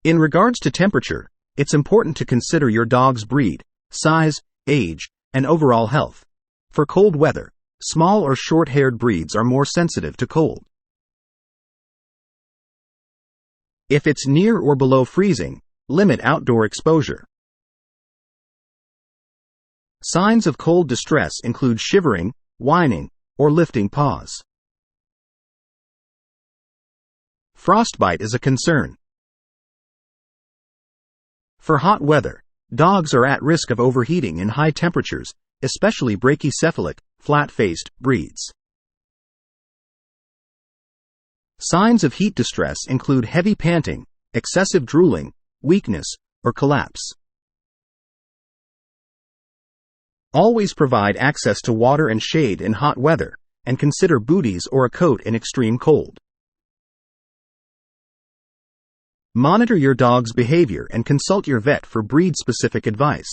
In regards to temperature, it's important to consider your dog's breed, size, age, and overall health. For cold weather, small or short-haired breeds are more sensitive to cold. If it's near or below freezing, limit outdoor exposure. Signs of cold distress include shivering, whining, or lifting paws. Frostbite is a concern. For hot weather, dogs are at risk of overheating in high temperatures, especially brachycephalic, flat-faced breeds. Signs of heat distress include heavy panting, excessive drooling, weakness, or collapse. Always provide access to water and shade in hot weather, and consider booties or a coat in extreme cold. Monitor your dog's behavior and consult your vet for breed-specific advice.